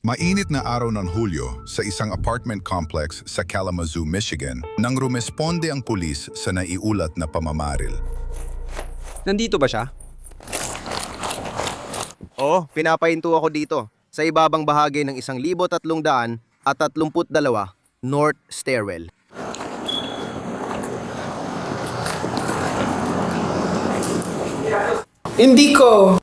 Mainit na araw ng Hulyo sa isang apartment complex sa Kalamazoo, Michigan nang rumesponde ang pulis sa naiulat na pamamaril. Nandito ba siya? Oo, pinapahinto ako dito sa ibabang bahagi ng 1,332 North Stairwell. Hindi ko.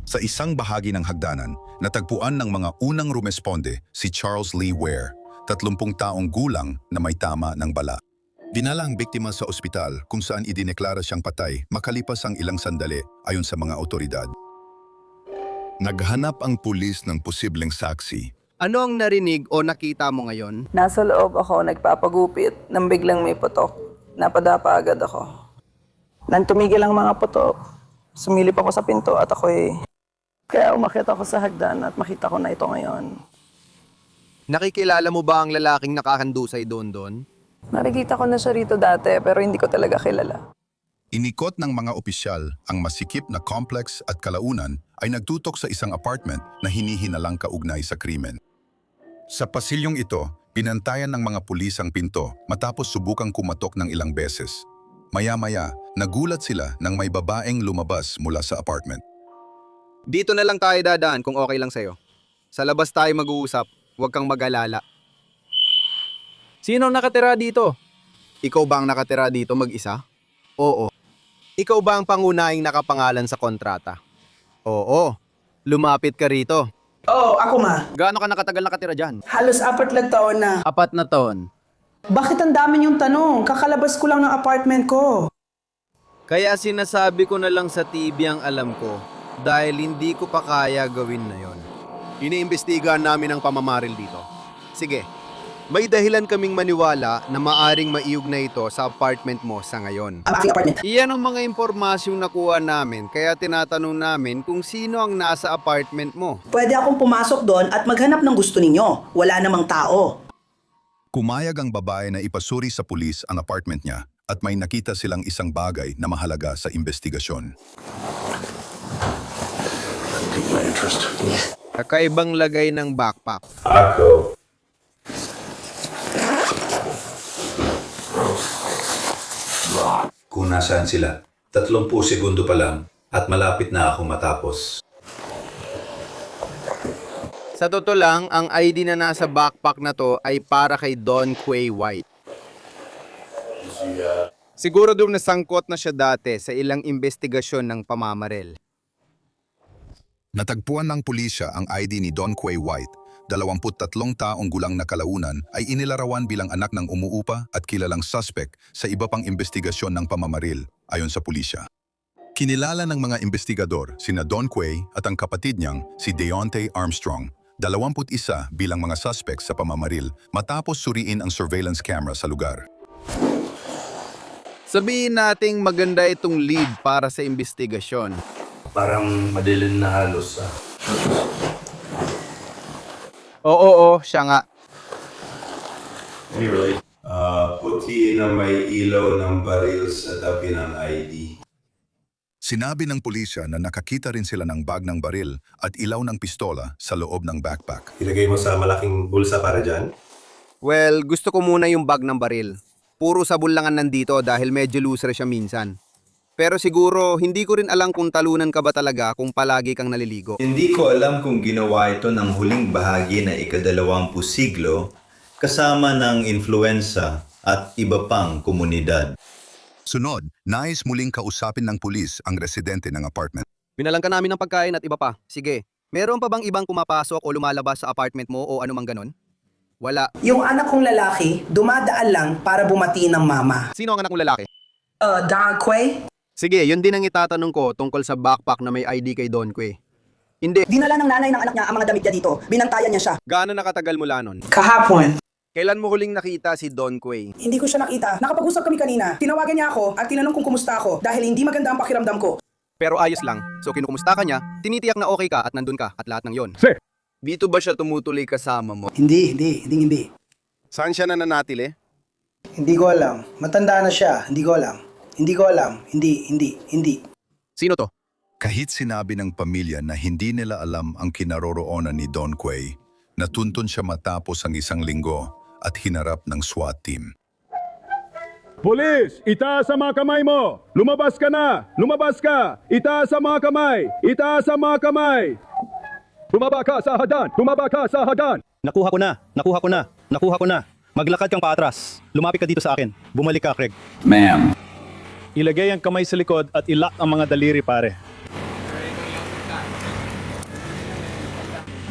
Sa isang bahagi ng hagdanan, natagpuan ng mga unang rumesponde si Charles Lee Ware, 30 taong gulang na may tama ng bala. Dinala ang biktima sa ospital kung saan idineklara siyang patay makalipas ang ilang sandali ayon sa mga otoridad. Naghanap ang pulis ng posibleng saksi. Ano ang narinig o nakita mo ngayon? Nasa loob ako nagpapagupit nang biglang may putok. Napadapa agad ako. Nang tumigil ang mga putok, sumilip ako sa pinto at Kaya umakyat ako sa hagdan at makita ko na ito ngayon. Nakikilala mo ba ang lalaking nakakandusay doon? Nakikita ko na siya rito dati pero hindi ko talaga kilala. Inikot ng mga opisyal ang masikip na complex at kalaunan ay nagtutok sa isang apartment na hinihinalang kaugnay sa krimen. Sa pasilyong ito, pinantayan ng mga pulis ang pinto matapos subukang kumatok ng ilang beses. Maya-maya, nagulat sila nang may babaeng lumabas mula sa apartment. Dito na lang tayo dadaan kung okay lang sa'yo. Sa labas tayo mag-uusap, huwag kang mag-alala. Sino ang nakatira dito? Ikaw ba ang nakatira dito mag-isa? Oo. Ikaw ba ang pangunahing nakapangalan sa kontrata? Oo. Lumapit ka rito. Oo, ako ma. Gaano ka nakatagal nakatira dyan? Halos 4 lang taon na. 4 na taon. Bakit ang dami niyong tanong? Kakalabas ko lang ng apartment ko. Kaya sinasabi ko na lang sa TV ang alam ko dahil hindi ko pa kaya gawin na yon. Iniimbestigahan namin ang pamamaril dito. Sige, may dahilan kaming maniwala na maaring maiugnay ito sa apartment mo sa ngayon. Ang aking apartment. Iyan ang mga impormasyong nakuha namin kaya tinatanong namin kung sino ang nasa apartment mo. Pwede akong pumasok doon at maghanap ng gusto ninyo. Wala namang tao. Kumayag ang babae na ipasuri sa pulis ang apartment niya at may nakita silang isang bagay na mahalaga sa investigasyon. Kakaibang lagay ng backpack. Kung nasaan sila. 30 segundo pa lang at malapit na ako matapos. Sa totoo lang, ang ID na nasa backpack na to ay para kay Don Quay White. Siguro doon nasangkot na siya dati sa ilang investigasyon ng pamamaril. Natagpuan ng pulisya ang ID ni Don Quay White, 23 taong gulang na kalaunan ay inilarawan bilang anak ng umuupa at kilalang suspect sa iba pang investigasyon ng pamamaril, ayon sa pulisya. Kinilala ng mga investigador sina Don Quay at ang kapatid niyang si Deontay Armstrong, 21 bilang mga suspect sa pamamaril matapos suriin ang surveillance camera sa lugar. Sabihin nating maganda itong lead para sa investigasyon. Parang madilim na halos. Oo, siya nga. Puti na may ilaw ng baril sa tabi ng ID. Sinabi ng pulisya na nakakita rin sila ng bag ng baril at ilaw ng pistola sa loob ng backpack. Ilagay mo sa malaking bulsa para dyan. Well, gusto ko muna yung bag ng baril. Puro sabon lang ang nandito dahil medyo loser siya minsan. Pero siguro, hindi ko rin alam kung talunan ka ba talaga kung palagi kang naliligo. Hindi ko alam kung ginawa ito ng huling bahagi na ika-20 siglo kasama ng influenza at iba pang komunidad. Sunod, nais muling kausapin ng pulis ang residente ng apartment. Binalang ka namin ng pagkain at iba pa. Sige, meron pa bang ibang pumapasok o lumalabas sa apartment mo o anumang ganon? Wala. Yung anak kong lalaki, dumadaan lang para bumati ng mama. Sino ang anak mong lalaki? Don Quay? Sige, yun din ang itatanong ko tungkol sa backpack na may ID kay Don Quay. Hindi. Dinala ng nanay ng anak niya ang mga damit niya dito. Binantayan niya siya. Gaano nakatagal mula nun? Kahapon. Kailan mo huling nakita si Don Quay? Hindi ko siya nakita. Nakapag-usap kami kanina. Tinawagan niya ako at tinanong kung kumusta ako dahil hindi maganda ang pakiramdam ko. Pero ayos lang. So kinukumusta ka niya, tinitiyak na okay ka at nandun ka at lahat ng yon. Dito ba siya tumutuloy kasama mo? Hindi. Saan siya nananatili? Hindi ko alam. Matanda na siya. Hindi ko alam. Hindi. Sino to? Kahit sinabi ng pamilya na hindi nila alam ang kinaroroonan ni Don Quay, natuntun siya matapos ang 1 linggo at hinarap ng SWAT team. Pulis! Itaas ang mga kamay mo! Lumabas ka na! Lumabas ka! Itaas ang mga kamay! Itaas ang mga kamay! Tumaba ka sa hagdan! Tumaba ka sa hagdan! Nakuha ko na! Nakuha ko na! Nakuha ko na! Maglakad kang paatras. Lumapit ka dito sa akin. Bumalik ka, Craig. Ma'am. Ilagay ang kamay sa likod at ilak ang mga daliri, pare.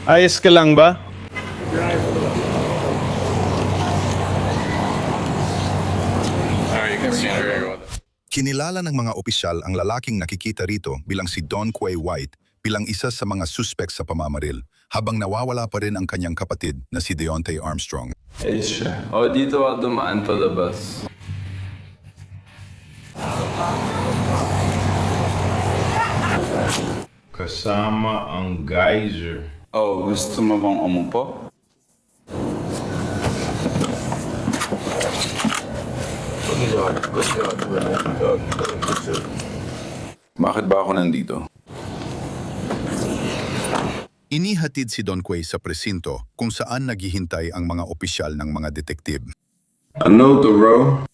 Ayos ka lang ba? Kinilala ng mga opisyal ang lalaking nakikita rito bilang si Don Quay White bilang isa sa mga suspect sa pamamaril, habang nawawala pa rin ang kanyang kapatid na si Deontay Armstrong. Siya. O, dito ako dumaan palabas. Kasama ang geyser. Oh, gusto mo bang umupo? Bakit ba ako nandito? Inihatid si Don Quay sa presinto kung saan naghihintay ang mga opisyal ng mga detektib. Ano to, bro?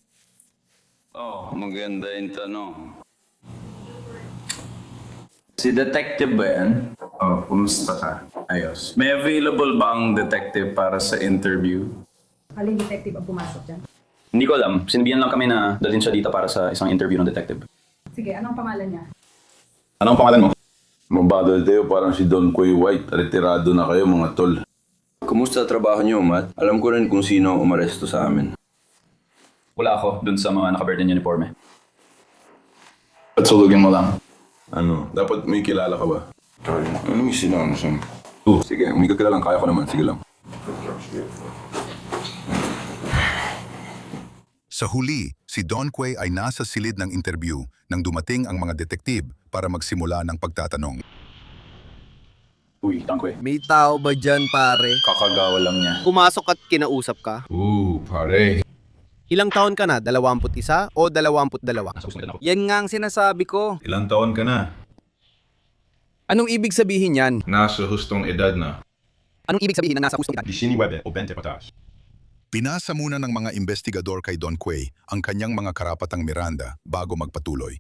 Oh, maganda yung tanong. Si detective ba yan? Oh, kumusta ka? Ayos. May available ba ang detective para sa interview? Aling detective ang pumasok dyan? Hindi ko alam. Sinabihan lang kami na dalhin siya dito para sa isang interview ng detective. Sige, anong pangalan niya? Anong pangalan mo? Mabadal tayo parang si Don Quay White. Retirado na kayo, mga tol. Kumusta trabaho niyo, Matt? Alam ko rin kung sino umaresto sa amin. Wala ako dun sa mga naka-bird in uniforme. Patsulugin mo lang. Ano? Dapat may kilala ka ba? Anong sinano siya? Sige, may kakilala lang. Kaya ko naman. Sige lang. Sa huli, si Don Quay ay nasa silid ng interview nang dumating ang mga detektib para magsimula ng pagtatanong. Uy, Tangkwe. May tao ba dyan, pare? Kakagawa lang niya. Pumasok at kinausap ka? Pare. Ilang taon ka na? 21 o 22? Nasa gusto mo Yan nga ang sinasabi ko. Ilang taon ka na? Anong ibig sabihin yan? Nasa hustong edad na. Anong ibig sabihin na nasa hustong edad? 19 o 20 patas. Pinasa muna ng mga investigador kay Don Quay ang kanyang mga karapatang Miranda bago magpatuloy.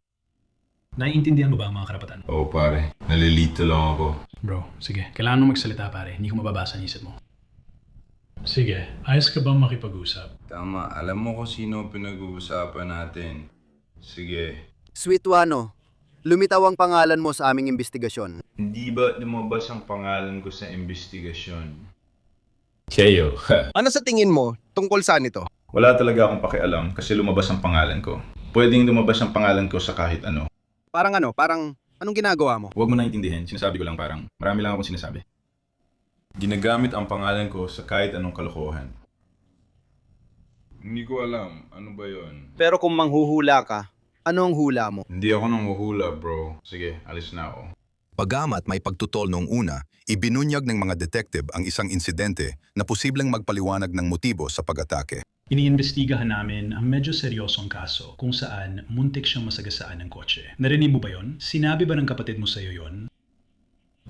Naiintindihan mo ba ang mga karapatan? Oo, pare. Nalilito lang ako. Bro, sige. Kailangan mo magsalita, pare. Hindi ko mababasa ang isip mo. Sige. Ayos ka bang makipag-usap? Tama, alam mo kung sino pinag-uusapan natin. Sige. Sweet Wano, lumitaw ang pangalan mo sa aming investigasyon. Hindi ba lumabas ang pangalan ko sa investigasyon? Cheyo. Ano sa tingin mo tungkol saan ito? Wala talaga akong pakialam kasi lumabas ang pangalan ko. Pwedeng lumabas ang pangalan ko sa kahit ano. Parang anong ginagawa mo? Huwag mo na intindihin. Sinasabi ko lang parang marami lang akong sinasabi. Ginagamit ang pangalan ko sa kahit anong kalokohan. Hindi ko alam. Ano ba yon? Pero kung manghuhula ka, ano ang hula mo? Hindi ako nang huhula, bro. Sige, alis na ako. Pagamat may pagtutol noong una, ibinunyag ng mga detective ang isang insidente na posibleng magpaliwanag ng motibo sa pag-atake. Iniimbestigahan namin ang medyo seryosong kaso kung saan muntik siyang masagasaan ng kotse. Narinig mo ba yon? Sinabi ba ng kapatid mo sa'yo yon?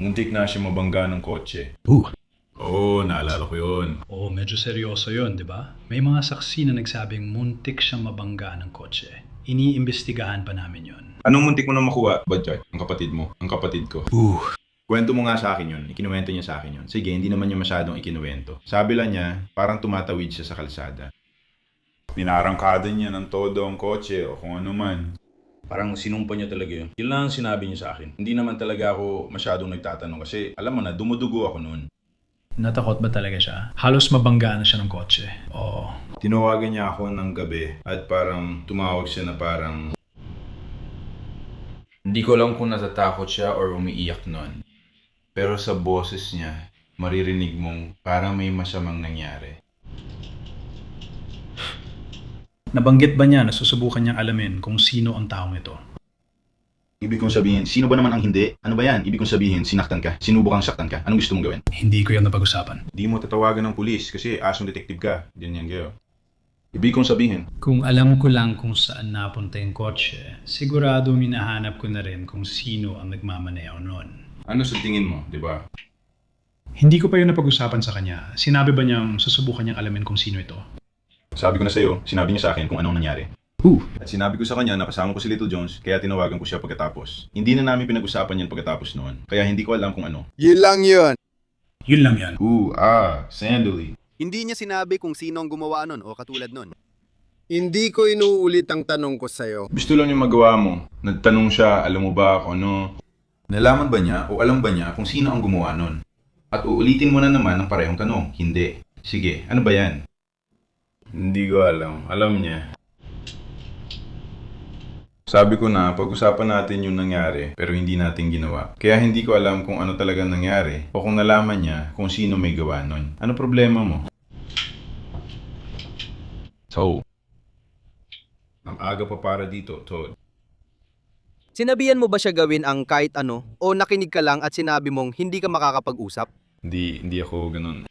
Muntik na siya mabangga ng kotse. Oo, naalala ko yun. Oo, medyo seryoso yon, di ba? May mga saksi na nagsabing muntik siyang mabangga ng kotse. Iniimbestigahan pa namin yon. Anong muntik mo na makuha, Badjart? Ang kapatid mo? Ang kapatid ko? Kwento mo nga sa akin yun. Ikinuwento niya sa akin yun. Sige, hindi naman niya masyadong ikinuwento. Sabi lang niya, parang tumatawid siya sa kalsada. Ninarangkada niya ng todo ang kotse o kung ano man. Parang sinumpa niya talaga yun. Yun lang ang sinabi niya sa akin. Hindi naman talaga ako masyadong nagtatanong kasi alam mo na, dumudugo ako noon. Natakot ba talaga siya? Halos mabanggaan na siya ng kotse. Oo. Tinawagan niya ako ng gabi at parang tumawag siya na parang... Hindi ko alam kung natatakot siya or umiiyak noon. Pero sa boses niya, maririnig mong parang may masamang nangyari. Nabanggit ba niya na susubukan niyang alamin kung sino ang taong ito? Ibig kong sabihin, sino ba naman ang hindi? Ano ba yan? Ibig kong sabihin, sinaktan ka. Sinubukang saktan ka. Anong gusto mong gawin? Hindi ko yan napag-usapan. Di mo tatawagan ng pulis kasi asong detective ka. Ganyan kayo. Ibig kong sabihin, Kung alam ko lang kung saan napunta yung kotse, sigurado minahanap ko na rin kung sino ang nagmamaneho noon. ano sa tingin mo, di ba? Hindi ko pa yun napag-usapan sa kanya. Sinabi ba niyang susubukan niyang alamin kung sino ito? Sabi ko na sa'yo, sinabi niya sa akin kung anong nangyari. At sinabi ko sa kanya na kasama ko si Little Jones, kaya tinawagan ko siya pagkatapos. Hindi na namin pinag-usapan yan pagkatapos noon, kaya hindi ko alam kung ano. Yun lang yun. Yun lang yan. Sandally. Hindi niya sinabi kung sino ang gumawa nun o katulad nun. Hindi ko inuulit ang tanong ko sa'yo. Gusto lang yung magawa mo. Nagtanong siya, alam mo ba kung ano? Nalaman ba niya o alam ba niya kung sino ang gumawa nun? At uulitin mo na naman ang parehong tanong. Hindi. Sige, ano ba yan? Hindi ko alam. Alam niya. Sabi ko na, pag-usapan natin yung nangyari pero hindi natin ginawa. Kaya hindi ko alam kung ano talagang nangyari o kung nalaman niya kung sino may gawa nun. Ano problema mo? So, ang aga pa para dito, Todd. Sinabihan mo ba siya gawin ang kahit ano o nakinig ka lang at sinabi mong hindi ka makakapag-usap? Hindi ako ganun.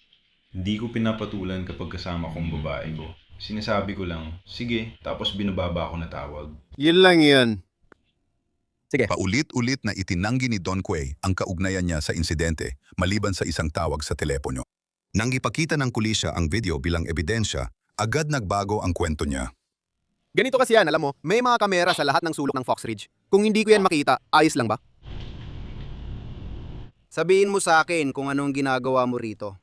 Hindi ko pinapatulan kapag kasama kong babae ko. Sinasabi ko lang, sige, tapos binababa ako na tawag. Yun lang yun. Sige. Paulit-ulit na itinanggi ni Don Quay ang kaugnayan niya sa insidente maliban sa isang tawag sa telepono. Nang ipakita ng pulisya ang video bilang ebidensya, agad nagbago ang kwento niya. Ganito kasi yan, alam mo, may mga kamera sa lahat ng sulok ng Fox Ridge. Kung hindi ko yan makita, ayos lang ba? Sabihin mo sa akin kung anong ginagawa mo rito.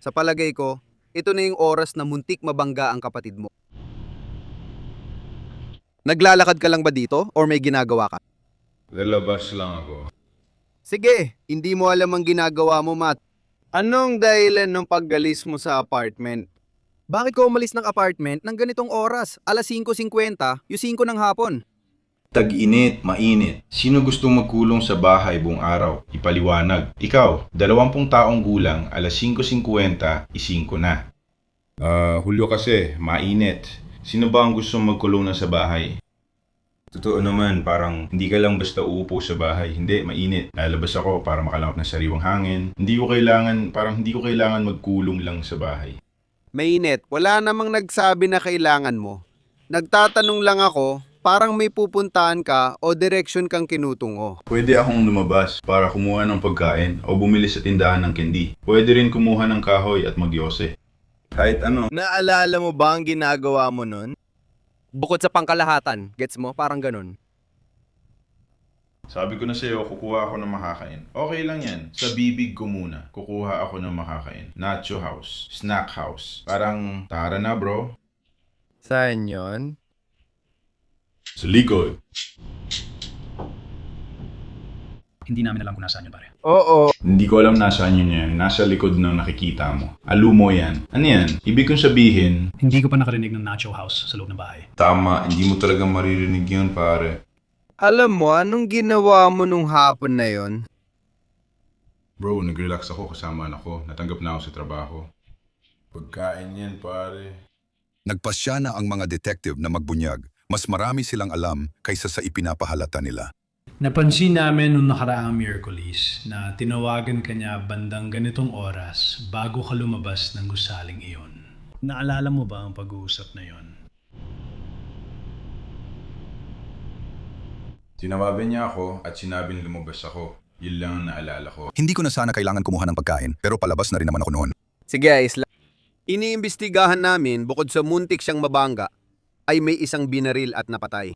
Sa palagay ko, ito na yung oras na muntik mabangga ang kapatid mo. Naglalakad ka lang ba dito or may ginagawa ka? Lalabas lang ako. Sige, hindi mo alam ang ginagawa mo, Matt. Anong dahilan ng paggalis mo sa apartment? Bakit ko umalis ng apartment ng ganitong oras? Alas 5:50, yung 5 ng hapon. Tag-init, mainit. Sino gustong magkulong sa bahay buong araw? Ipaliwanag. Ikaw, 20 taong gulang, alas 5:50, isingko na. Hulyo kasi, mainit. Sino ba ang gustong magkulong na sa bahay? Totoo naman, parang hindi ka lang basta uupo sa bahay. Hindi, mainit. Lalabas ako para makalangap ng sariwang hangin. Hindi ko kailangan magkulong lang sa bahay. Mainit, wala namang nagsabi na kailangan mo. Nagtatanong lang ako, parang may pupuntahan ka o direksyon kang kinutungo. Pwede akong lumabas para kumuha ng pagkain o bumili sa tindahan ng candy. Pwede rin kumuha ng kahoy at magyose. Kahit ano. Naalala mo ba ang ginagawa mo nun? Bukod sa pangkalahatan, gets mo? Parang ganun. Sabi ko na sa'yo, kukuha ako ng makakain. Okay lang yan. Sa bibig ko muna, kukuha ako ng makakain. Nacho house, snack house. Parang, tara na bro. Saan yun? Sa likod. Hindi namin alam kung nasaan yun, pare. Oo. Hindi ko alam nasaan yun yan. Nasa likod ng nakikita mo. Alumo yan. Ano yan? Ibig kong sabihin, Hindi ko pa nakarinig ng nacho house sa loob ng bahay. tama, hindi mo talaga maririnig yun, pare. Alam mo, anong ginawa mo nung hapon na yon? Bro, nag-relax ako kasama anak ko. Natanggap na ako sa trabaho. Pagkain yan, pare. Nagpasya na ang mga detective na magbunyag. Mas marami silang alam kaysa sa ipinapahalata nila. Napansin namin nung nakaraang Miyerkules na tinawagan ka niya bandang ganitong oras bago ka lumabas ng gusaling iyon. Naalala mo ba ang pag-uusap na yon? Tinawagan niya ako at sinabing lumabas ako. Yun lang ang naalala ko. Hindi ko na sana kailangan kumuha ng pagkain pero palabas na rin naman ako noon. Sige, ayos lang. Iniimbestigahan namin bukod sa muntik siyang mabangga, ay may isang binaril at napatay.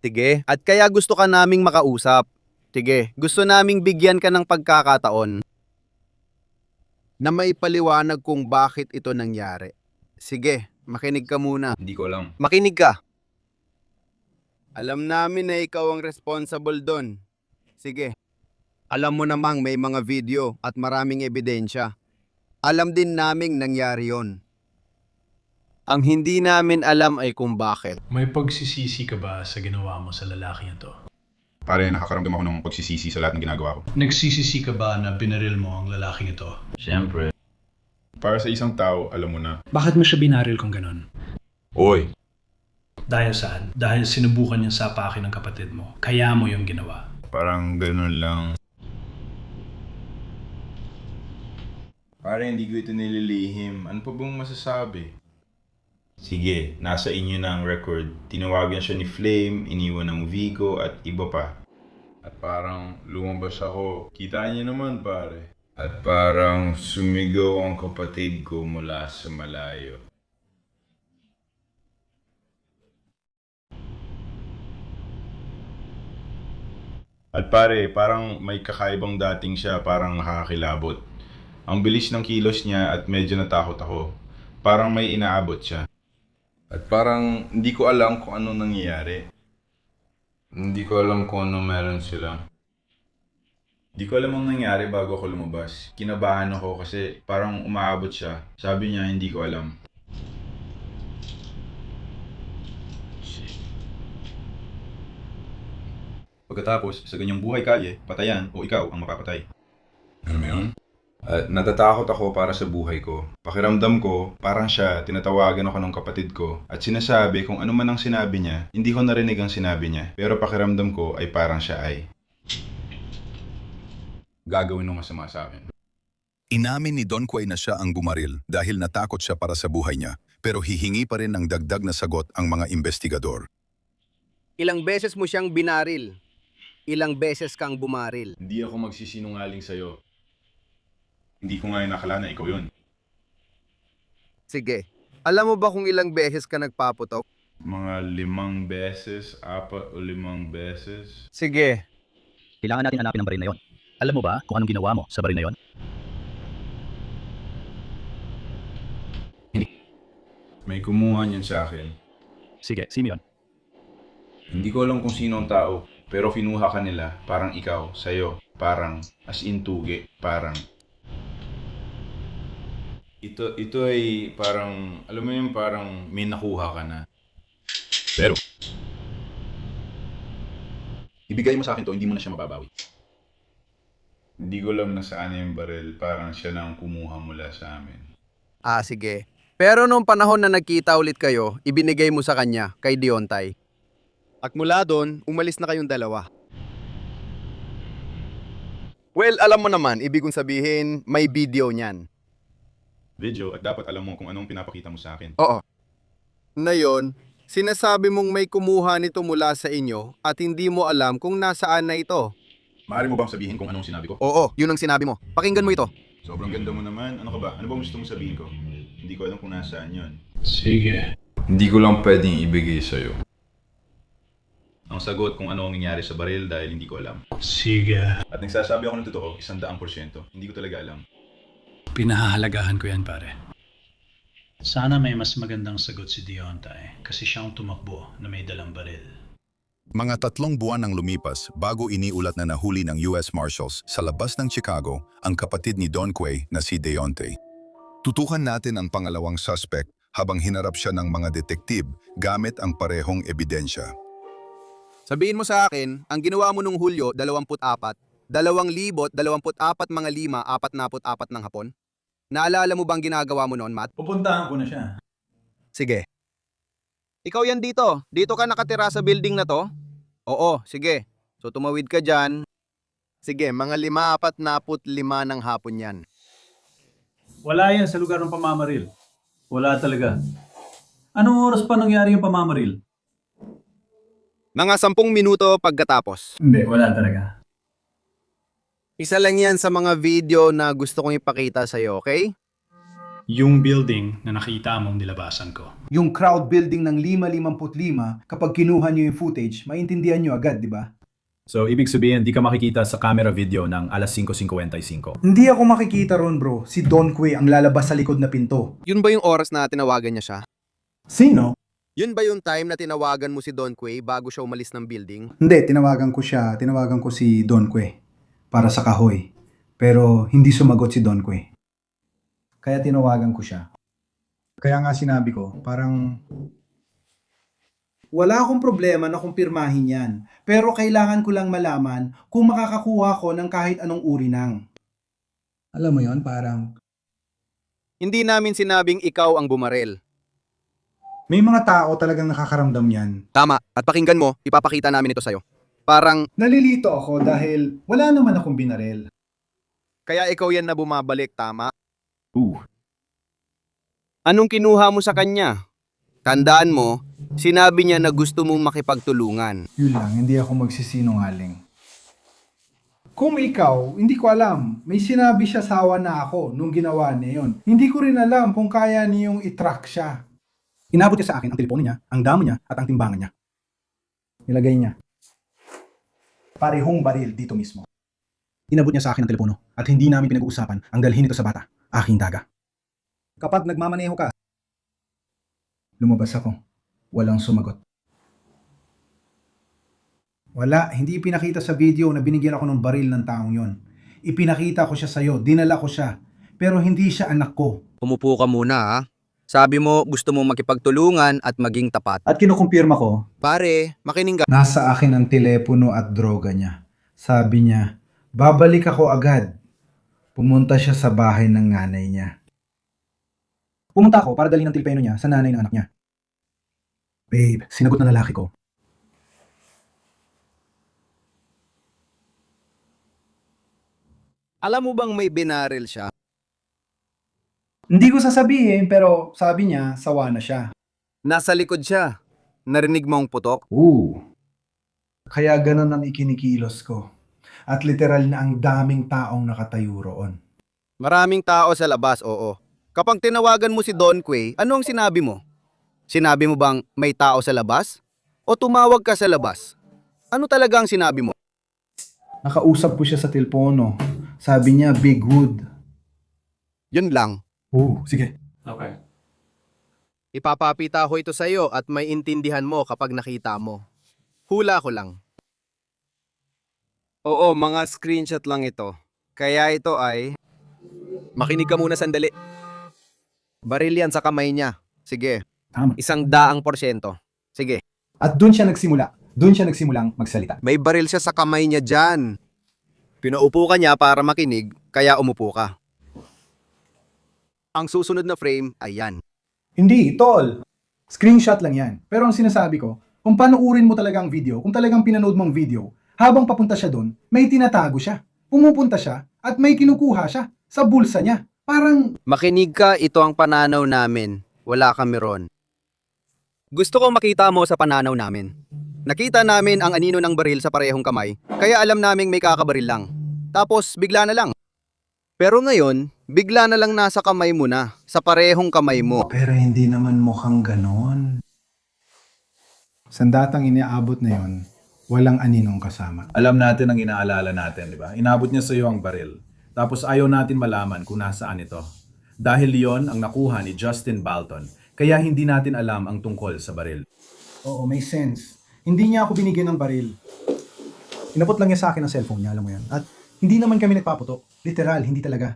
Sige, at kaya gusto ka naming makausap. Sige, gusto naming bigyan ka ng pagkakataon na may paliwanag kung bakit ito nangyari. Sige, makinig ka muna. Hindi ko alam. Makinig ka. Alam namin na ikaw ang responsible doon. Sige. Alam mo namang may mga video at maraming ebidensya. Alam din naming nangyari yon. Ang hindi namin alam ay kung bakit. May pagsisisi ka ba sa ginawa mo sa lalaking ito? Pare, nakakaramdam ako ng pagsisisi sa lahat ng ginagawa ko. Nagsisisi ka ba na binaril mo ang lalaking ito? Siyempre. Para sa isang tao, alam mo na. Bakit mo siya binaril kung ganon? Oy, Dahil saan? Dahil sinubukan niyang sapakin ng kapatid mo. Kaya mo yung ginawa. parang ganun lang. Pare, hindi ko ito nililihim. Ano pa bang masasabi? Sige, nasa inyo na ang record. Tinawagan siya ni Flame, iniwan ng Vigo at iba pa. At parang lumabas ako. Kita niyo naman, pare. At parang sumigaw ang kapatid ko mula sa malayo. At pare, parang may kakaibang dating siya, parang nakakakilabot. Ang bilis ng kilos niya at medyo natakot ako. Parang may inaabot siya. At parang hindi ko alam kung ano nangyayari. Hindi ko alam kung ano meron sila. Hindi ko alam ang nangyari bago ako lumabas. Kinabahan ako kasi parang umaabot siya. Sabi niya hindi ko alam. Pagkatapos, sa ganyang buhay kalye, patayan o ikaw ang mapapatay. Ano mo yun? At natatakot ako para sa buhay ko. Pakiramdam ko, parang siya, tinatawagan ako ng kapatid ko. At sinasabi kung ano man ang sinabi niya, hindi ko narinig ang sinabi niya. Pero pakiramdam ko ay parang siya ay gagawin ng masama sa akin. Inamin ni Don Quay na siya ang bumaril dahil natakot siya para sa buhay niya, pero hihingi pa rin ng dagdag na sagot ang mga investigador. Ilang beses mo siyang binaril? Ilang beses kang bumaril? Hindi ako magsisinungaling sa'yo. Hindi ko nga nakala na ikaw yun. Sige. Alam mo ba kung ilang beses ka nagpaputok? Mga 5 beses, 4 o 5 beses. Sige. Kailangan natin hanapin ang baril na yon. Alam mo ba kung anong ginawa mo sa baril na yon? May kumuha niyan sa akin. Sige, sino yun? Hindi ko alam kung sino ang tao, pero kinuha ka nila, parang ikaw, sa'yo, parang as in tugi, parang. Ito ay parang, alam mo yung parang may nakuha ka na. Pero, ibigay mo sa akin to, hindi mo na siya mababawi. Hindi ko alam na saan yung baril, parang siya na ang kumuha mula sa amin. Ah, sige. Pero nung panahon na nagkita ulit kayo, ibinigay mo sa kanya, kay Deontay. At mula doon, umalis na kayong dalawa. Well, alam mo naman, ibig kong sabihin, may video niyan. Video, at dapat alam mo kung anong pinapakita mo sa akin. Oo. Na yon, sinasabi mong may kumuha nito mula sa inyo at hindi mo alam kung nasaan na ito. Maaari mo bang sabihin kung anong sinabi ko? Oo, yun ang sinabi mo. Pakinggan mo ito. Sobrang ganda mo naman. Ano ka ba? Ano ba gusto mong sabihin ko? Hindi ko alam kung nasaan yun. Sige. Hindi ko lang pwedeng ibigay sa'yo. Ang sagot kung ano ang nangyari sa baril dahil hindi ko alam. Sige. At nagsasabi ako ng totoo, 100%. Hindi ko talaga alam. Pinahahalagahan ko yan, pare. Sana may mas magandang sagot si Deontay kasi siyang tumakbo na may dalang baril. Mga 3 buwan nang lumipas bago iniulat na nahuli ng US Marshals sa labas ng Chicago ang kapatid ni Don Quay na si Deontay. Tutukan natin ang pangalawang suspect habang hinarap siya ng mga detektib gamit ang parehong ebidensya. Sabihin mo sa akin, ang ginawa mo nung Hulyo 24, 2024 mga 5, 44 ng hapon? Naalala mo bang ginagawa mo noon, Matt? Pupuntahan ko na siya. Sige. Ikaw yan dito. Dito ka nakatira sa building na to? Oo, sige. So tumawid ka dyan. Sige, mga 5:45 ng hapon yan. Wala yan sa lugar ng pamamaril. Wala talaga. Anong oras pa nangyari yung pamamaril? Mga 10 minuto pagkatapos. Hindi, wala talaga. Isa lang yan sa mga video na gusto kong ipakita sa'yo, okay? Yung building na nakita mong nilabasan ko. Yung crowd building ng 555, kapag kinuha nyo yung footage, maintindihan nyo agad, di ba? So, ibig sabihin, di ka makikita sa camera video ng alas 5:55. Hindi ako makikita ron, bro. Si Don Quay ang lalabas sa likod na pinto. Yun ba yung oras na tinawagan niya siya? Sino? Yun ba yung time na tinawagan mo si Don Quay bago siya umalis ng building? Hindi, tinawagan ko si Don Quay para sa kahoy. Pero hindi sumagot si Don Quay. Kaya tinawagan ko siya. Kaya nga sinabi ko, parang wala akong problema na kumpirmahin yan. Pero kailangan ko lang malaman kung makakakuha ko ng kahit anong uri ng. Alam mo yon, parang Hindi namin sinabing ikaw ang bumarel. may mga tao talagang nakakaramdam yan. Tama, at pakinggan mo, ipapakita namin ito sa'yo. Parang, Nalilito ako dahil wala naman akong binarel. kaya ikaw yan na bumabalik, tama? Anong kinuha mo sa kanya? Tandaan mo, sinabi niya na gusto mong makipagtulungan. Yun lang, hindi ako magsisinungaling. Kung ikaw, hindi ko alam. May sinabi siya sawa na ako nung ginawa niya yun. Hindi ko rin alam kung kaya niyong itrack siya. Inabot niya sa akin ang telepono niya, ang damo niya, at ang timbangan niya. Nilagay niya. Parehong baril dito mismo. Inabot niya sa akin ang telepono at hindi namin pinag-uusapan ang dalhin nito sa bata, aking daga. Kapag nagmamaneho ka, lumabas ako. Walang sumagot. Wala, hindi ipinakita sa video na binigyan ako ng baril ng taong yon. Ipinakita ko siya sa'yo, dinala ko siya. Pero hindi siya anak ko. Umupo ka muna ha. Sabi mo gusto mo makipagtulungan at maging tapat. At kinukumpirma ko, Pare, makinig ka. nasa akin ang telepono at droga niya. Sabi niya, babalik ako agad. Pumunta siya sa bahay ng nanay niya. Pumunta ako para dalhin ang telepono niya sa nanay ng anak niya. Babe, sinagot ng lalaki ko. Alam mo bang may binaril siya? Hindi ko sasabihin pero sabi niya, sawa na siya. Nasa likod siya. Narinig mo ang putok? Kaya ganun ang ikinikilos ko. At literal na ang daming taong nakatayo roon. Maraming tao sa labas, oo. Kapag tinawagan mo si Don Quay, ano ang sinabi mo? Sinabi mo bang may tao sa labas? O tumawag ka sa labas? Ano talaga ang sinabi mo? Nakausap ko siya sa telepono. Sabi niya, Big Wood. Yun lang. Sige. Okay. Ipapapita ko ito sa'yo at may intindihan mo kapag nakita mo. Hula ko lang. Oo, mga screenshot lang ito. Kaya ito ay... Makinig ka muna sandali. Baril yan sa kamay niya. Sige. Tama. 100%. Sige. At doon siya nagsimula. Doon siya nagsimulang magsalita. May baril siya sa kamay niya dyan. Pinaupo ka niya para makinig, kaya umupo ka. Ang susunod na frame ay yan. Hindi, tol. Screenshot lang yan. Pero ang sinasabi ko, kung panuurin mo talaga ang video, kung talagang pinanood mong video, habang papunta siya doon, may tinatago siya. Pumupunta siya at may kinukuha siya sa bulsa niya. Parang... Makinig ka, ito ang pananaw namin. Wala kami ron. Gusto ko makita mo sa pananaw namin. Nakita namin ang anino ng baril sa parehong kamay, kaya alam naming may kakabaril lang. Tapos bigla na lang. Pero ngayon, bigla na lang nasa kamay mo na, sa parehong kamay mo. Pero hindi naman mukhang ganon. Sandatang iniabot na yon, walang aninong kasama. Alam natin ang inaalala natin, di ba? Inabot niya sa iyo ang baril. Tapos ayaw natin malaman kung nasaan ito. Dahil yon ang nakuha ni Justin Balton, kaya hindi natin alam ang tungkol sa baril. Oo, may sense. Hindi niya ako binigyan ng baril. Inabot lang niya sa akin ang cellphone niya, alam mo yan. At hindi naman kami nagpaputok. Literal, hindi talaga.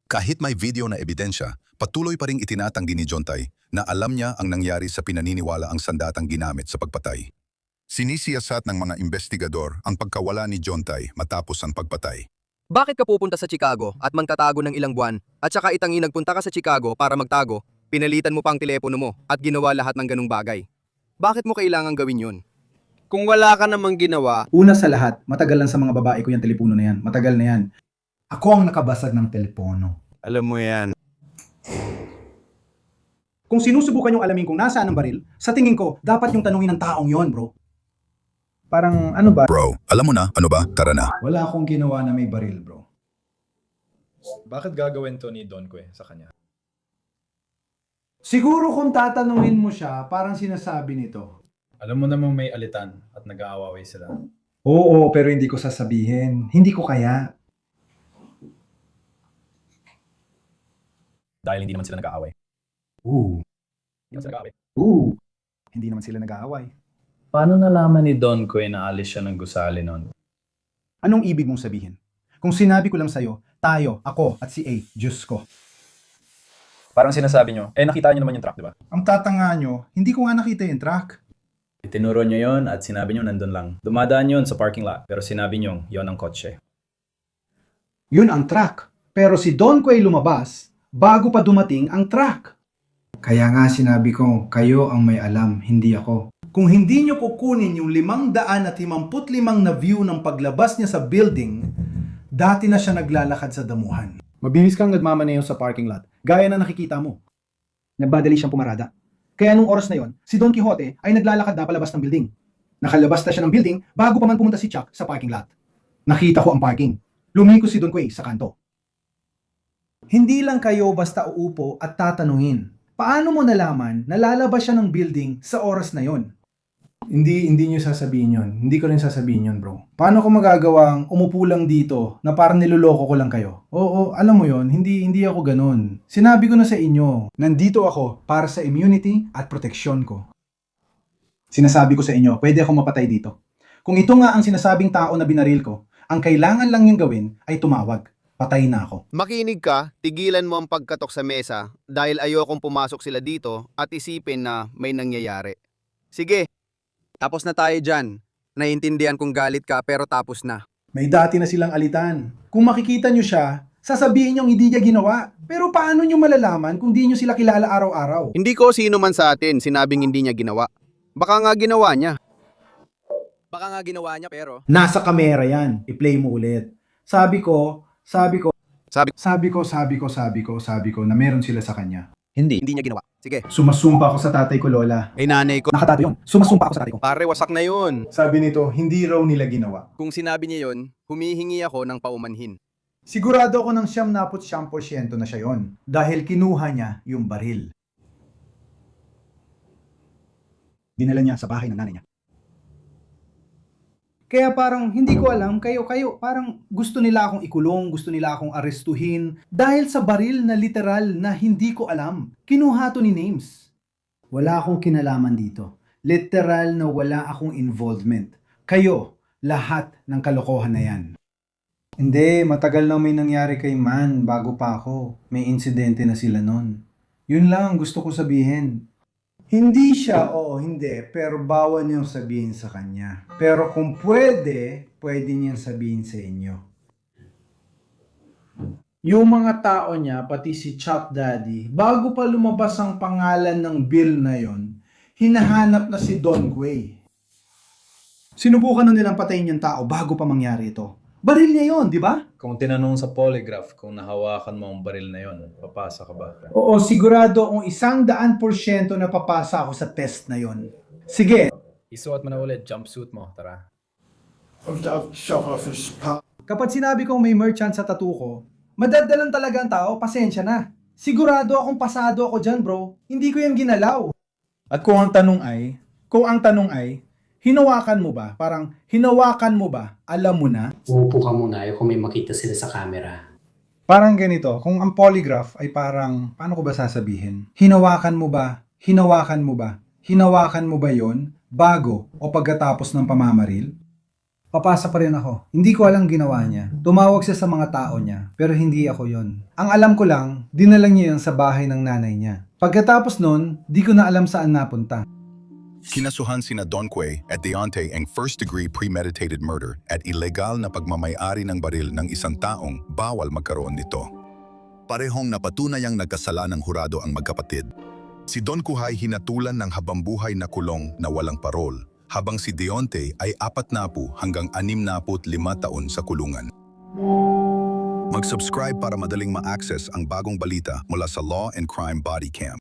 Kahit may video na ebidensya, patuloy pa ring itinatanggi ni Jontay na alam niya ang nangyari sa pinaniniwala ang sandatang ginamit sa pagpatay. Sinisiyasat ng mga investigador ang pagkawala ni Jontay matapos ang pagpatay. Bakit ka pupunta sa Chicago at magtatago ng ilang buwan at saka itangi nagpunta ka sa Chicago para magtago, pinalitan mo pa ang telepono mo at ginawa lahat ng ganung bagay? Bakit mo kailangan gawin yun? Kung wala ka namang ginawa... Una sa lahat, matagal lang sa mga babae ko yung telepono na yan. Matagal na yan. Ako ang nakabasag ng telepono. Alam mo yan. Kung sinusubukan yung alamin kung nasaan ang baril, sa tingin ko, dapat yung tanungin ng taong yon, bro. Parang ano ba? Bro, alam mo na, ano ba? Tara na. Wala akong ginawa na may baril, bro. Bakit gagawin to ni Don Quay sa kanya? Siguro kung tatanungin mo siya, parang sinasabi nito. Alam mo namang may alitan at nag-aaway sila. Oo, pero hindi ko sasabihin. Hindi ko kaya. Dahil hindi naman sila nag-aaway. Hindi naman sila nag-aaway. Hindi naman sila nag-aaway. Paano nalaman ni Don Quay na alis siya ng gusali noon? Anong ibig mong sabihin? Kung sinabi ko lang sa'yo, tayo, ako, at si A, Diyos ko. Parang sinasabi nyo, nakita nyo naman yung truck, di ba? Ang tatanga nyo, hindi ko nga nakita yung truck. Itinuro nyo yon at sinabi nyo nandun lang. Dumadaan yon sa parking lot, pero sinabi nyo yon ang kotse. Yun ang truck. Pero si Don Quay lumabas bago pa dumating ang truck. Kaya nga sinabi ko, kayo ang may alam, hindi ako. Kung hindi nyo kukunin yung 555 na view ng paglabas niya sa building, dati na siya naglalakad sa damuhan. Mabilis kang nagmamaneho sa parking lot. Gaya na nakikita mo. Nagmadali siyang pumarada. Kaya nung oras na yon, si Don Quixote ay naglalakad na palabas ng building. Nakalabas na siya ng building bago pa man pumunta si Chuck sa parking lot. Nakita ko ang parking. Lumiko si Don Quay sa kanto. Hindi lang kayo basta uupo at tatanungin. Paano mo nalaman na lalabas siya ng building sa oras na yon? Hindi niyo sasabihin yon. Hindi ko rin sasabihin yon, bro. Paano ko magagawang umupo lang dito na parang niloloko ko lang kayo? Oo, alam mo yon, hindi ako ganun. Sinabi ko na sa inyo, nandito ako para sa immunity at proteksyon ko. Sinasabi ko sa inyo, pwede akong mapatay dito. Kung ito nga ang sinasabing tao na binaril ko, ang kailangan lang niyang gawin ay tumawag. Patay na ako. Makinig ka, tigilan mo ang pagkatok sa mesa dahil ayokong pumasok sila dito at isipin na may nangyayari. Sige, tapos na tayo dyan. Naiintindihan kong galit ka pero tapos na. May dati na silang alitan. Kung makikita nyo siya, sasabihin nyo hindi niya ginawa. Pero paano nyo malalaman kung di nyo sila kilala araw-araw? Hindi ko sino man sa atin sinabing hindi niya ginawa. Baka nga ginawa niya. Pero... Nasa kamera yan. I-play mo ulit. Sabi ko na meron sila sa kanya. Hindi niya ginawa. Sige. Sumasumpa ako sa tatay ko, Lola. Ay nanay ko. Nakatato yun. Sumasumpa ako sa tatay ko. Pare, wasak na yun. Sabi nito, hindi raw nila ginawa. Kung sinabi niya yun, humihingi ako ng paumanhin. Sigurado ako ng 99% na siya yon. Dahil kinuha niya yung baril. Dinala niya sa bahay ng nanay niya. Kaya parang hindi ko alam, kayo, parang gusto nila akong ikulong, gusto nila akong arestuhin dahil sa baril na literal na hindi ko alam. Kinuha to ni Names. Wala akong kinalaman dito. Literal na wala akong involvement. Kayo, lahat ng kalokohan na yan. Hindi, matagal na may nangyari kay Man bago pa ako. May insidente na sila nun. Yun lang gusto ko sabihin. Hindi siya, oo, hindi. Pero bawal niyang sabihin sa kanya. Pero kung pwede niyang sabihin sa inyo. Yung mga tao niya, pati si Chuck Daddy, bago pa lumabas ang pangalan ng bill na yon, hinahanap na si Don Quay. Sinubukan na nilang patayin yung tao bago pa mangyari ito. Baril niya yon, di ba? Kung tinanong sa polygraph kung nahawakan mo ang baril na yon, papasa ka ba? Oo, sigurado kung 100% na papasa ako sa test na yon. Sige. Isuot mo na ulit, jumpsuit mo, tara. Kapag sinabi kong may merchant sa tattoo ko, madadalan talaga ang tao, pasensya na. Sigurado akong pasado ako dyan, bro. Hindi ko yan ginalaw. At kung ang tanong ay, hinawakan mo ba? Parang, hinawakan mo ba? Alam mo na? Uupo ka muna, ayoko may makita sila sa camera. Parang ganito, kung ang polygraph ay parang, paano ko ba sasabihin? Hinawakan mo ba? Hinawakan mo ba? Hinawakan mo ba yon bago o pagkatapos ng pamamaril? Papasa pa rin ako. Hindi ko alam ginawa niya. Tumawag siya sa mga tao niya, pero hindi ako yon. Ang alam ko lang, dinala niya yan sa bahay ng nanay niya. Pagkatapos nun, di ko na alam saan napunta. Kinasuhan sina Don Quay at Deontay ang first-degree premeditated murder at ilegal na pagmamayari ng baril ng isang taong bawal magkaroon nito. Parehong napatunayang nagkasala ng hurado ang magkapatid. Si Don Quay hinatulan ng habambuhay na kulong na walang parol, habang si Deontay ay 40 hanggang 65 taon sa kulungan. Mag-subscribe para madaling ma-access ang bagong balita mula sa Law and Crime Body Cam.